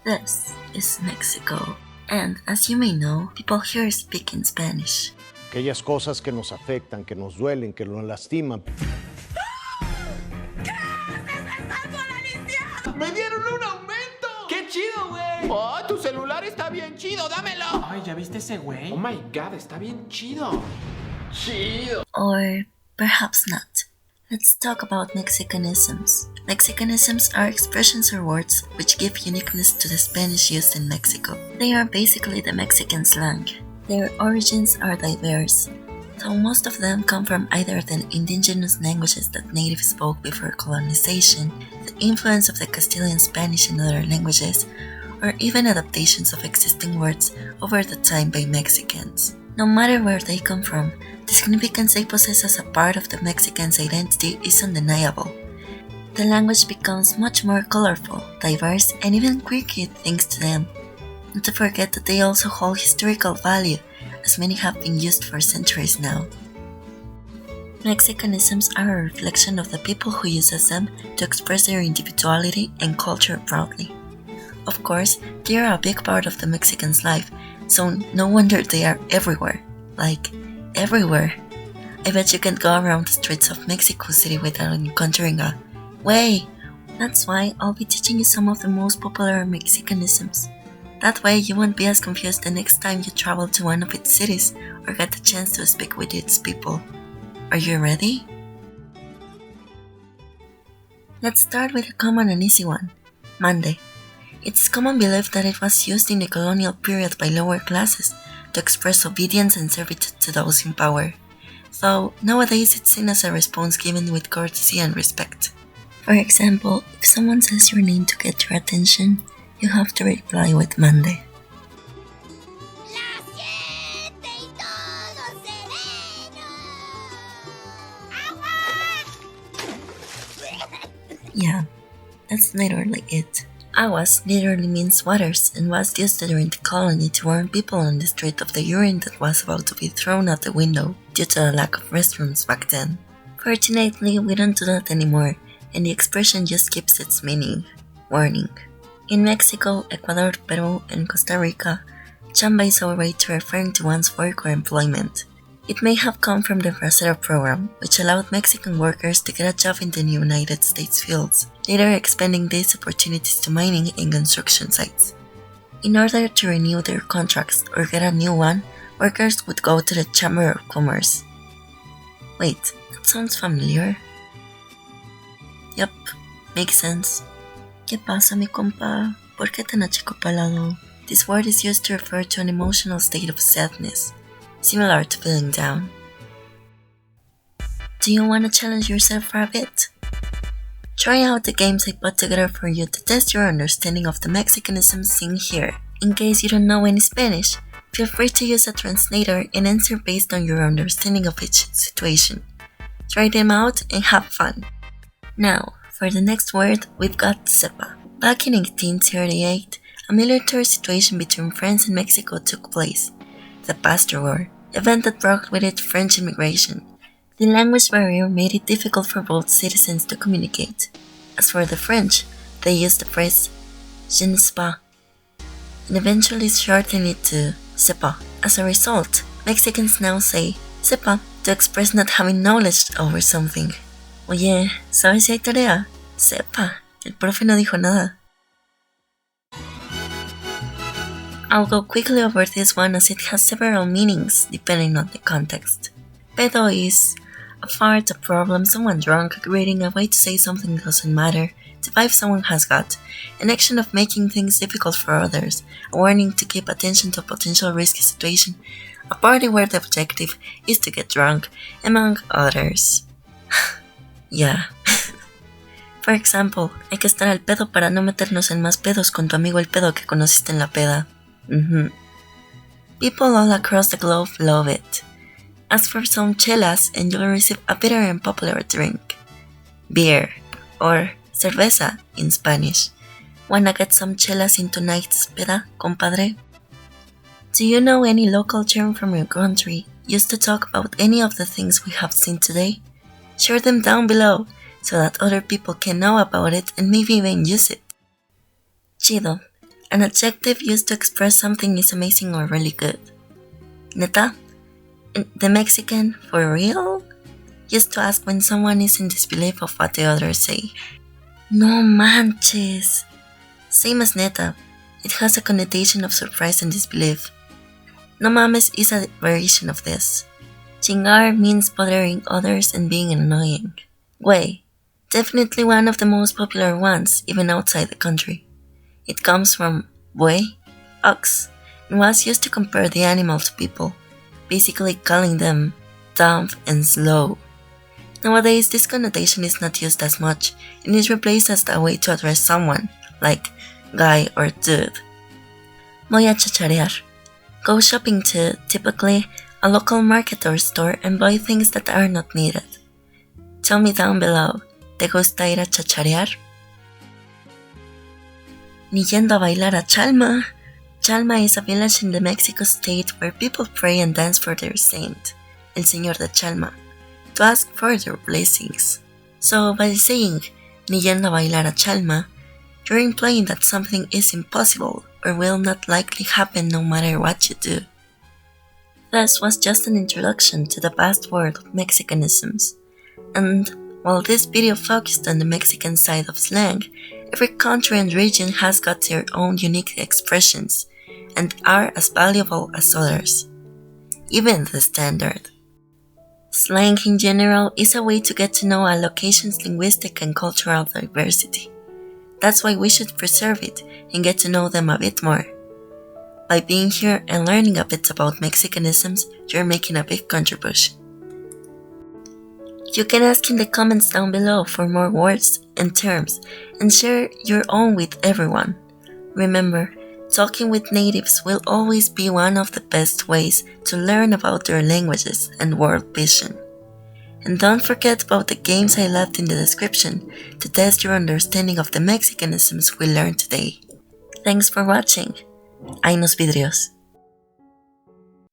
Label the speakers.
Speaker 1: This is Mexico, and as you may know, people here speak in Spanish.
Speaker 2: Aquellas cosas que nos afectan, que nos duelen, que nos lastiman.
Speaker 3: ¡Me dieron un aumento! ¡Qué chido, güey! ¡Oh, tu celular está bien chido! ¡Dámelo! Ay, ¿ya viste ese güey? Oh my god, está bien chido. Chido.
Speaker 1: Or perhaps not. Let's talk about Mexicanisms. Mexicanisms are expressions or words which give uniqueness to the Spanish used in Mexico. They are basically the Mexican slang. Their origins are diverse, though most of them come from either the indigenous languages that natives spoke before colonization, the influence of the Castilian Spanish and other languages, or even adaptations of existing words over the time by Mexicans. No matter where they come from, the significance they possess as a part of the Mexican's identity is undeniable. The language becomes much more colorful, diverse, and even quirky thanks to them. Not to forget that they also hold historical value, as many have been used for centuries now. Mexicanisms are a reflection of the people who uses them to express their individuality and culture proudly. Of course, they are a big part of the Mexican's life, so no wonder they are everywhere. Like, everywhere. I bet you can't go around the streets of Mexico City without encountering a "Way!" That's why I'll be teaching you some of the most popular Mexicanisms. That way you won't be as confused the next time you travel to one of its cities or get the chance to speak with its people. Are you ready? Let's start with a common and easy one, Monday. It's common belief that it was used in the colonial period by lower classes to express obedience and servitude to those in power, though nowadays it's seen as a response given with courtesy and respect. For example, if someone says your name to get your attention, you have to reply with Monday. Yeah, that's literally it. Aguas literally means waters and was used during the colony to warn people on the street of the urine that was about to be thrown out the window due to the lack of restrooms back then. Fortunately, we don't do that anymore, and the expression just keeps its meaning, warning. In Mexico, Ecuador, Peru, and Costa Rica, chamba is a way to referring to one's work or employment. It may have come from the Bracero program, which allowed Mexican workers to get a job in the United States fields, later expanding these opportunities to mining and construction sites. In order to renew their contracts or get a new one, workers would go to the Chamber of Commerce. Wait, that sounds familiar. Yup, makes sense. ¿Qué pasa, mi compa? ¿Por qué tan achicopalado? This word is used to refer to an emotional state of sadness, similar to feeling down. Do you want to challenge yourself for a bit? Try out the games I put together for you to test your understanding of the Mexicanisms seen here. In case you don't know any Spanish, feel free to use a translator and answer based on your understanding of each situation. Try them out and have fun. Now, for the next word, we've got cepa. Back in 1838, a military situation between France and Mexico took place, the Pasteur War, event that brought with it French immigration. The language barrier made it difficult for both citizens to communicate. As for the French, they used the phrase "je ne sais pas" and eventually shortened it to "sepa." As a result, Mexicans now say "sepa" to express not having knowledge over something. Oye, ¿sabes si hay tarea? Sepa, el profe no dijo nada. I'll go quickly over this one as it has several meanings depending on the context. Pedo is a fart, a problem, someone drunk, a greeting, a way to say something doesn't matter, the vibe someone has got, an action of making things difficult for others, a warning to keep attention to a potential risky situation, a party where the objective is to get drunk, among others. Yeah. For example, hay que estar al pedo para no meternos en más pedos con tu amigo el pedo que conociste en la peda. People all across the globe love it. Ask for some chelas and you'll receive a bitter and popular drink. Beer, or cerveza in Spanish. Wanna get some chelas in tonight's peda, compadre? Do you know any local term from your country used to talk about any of the things we have seen today? Share them down below so that other people can know about it and maybe even use it. Chido. an adjective used to express something is amazing or really good. Neta? The Mexican, for real? Used to ask when someone is in disbelief of what the others say. No manches! Same as neta, it has a connotation of surprise and disbelief. No mames is a variation of this. Chingar means bothering others and being annoying. Güey, definitely one of the most popular ones, even outside the country. It comes from buey, ox, and was used to compare the animal to people, basically calling them dumb and slow. Nowadays, this connotation is not used as much and is replaced as a way to address someone, like guy or dude. Voy a chacharear. Go shopping to, typically, a local market or store and buy things that are not needed. Tell me down below, ¿te gusta ir a chacharear? Ni yendo a bailar a Chalma. Chalma is a village in the Mexico state where people pray and dance for their saint, El Señor de Chalma, to ask for their blessings. So by saying ni yendo a bailar a Chalma, you're implying that something is impossible or will not likely happen no matter what you do. This was just an introduction to the vast world of Mexicanisms, and while this video focused on the Mexican side of slang, every country and region has got their own unique expressions and are as valuable as others, even the standard. Slang in general is a way to get to know a location's linguistic and cultural diversity. That's why we should preserve it and get to know them a bit more. By being here and learning a bit about Mexicanisms, you're making a big contribution. You can ask in the comments down below for more words and terms and share your own with everyone. Remember, talking with natives will always be one of the best ways to learn about their languages and world vision. And don't forget about the games I left in the description to test your understanding of the Mexicanisms we learned today. Thanks for watching. Ay nos vidrios.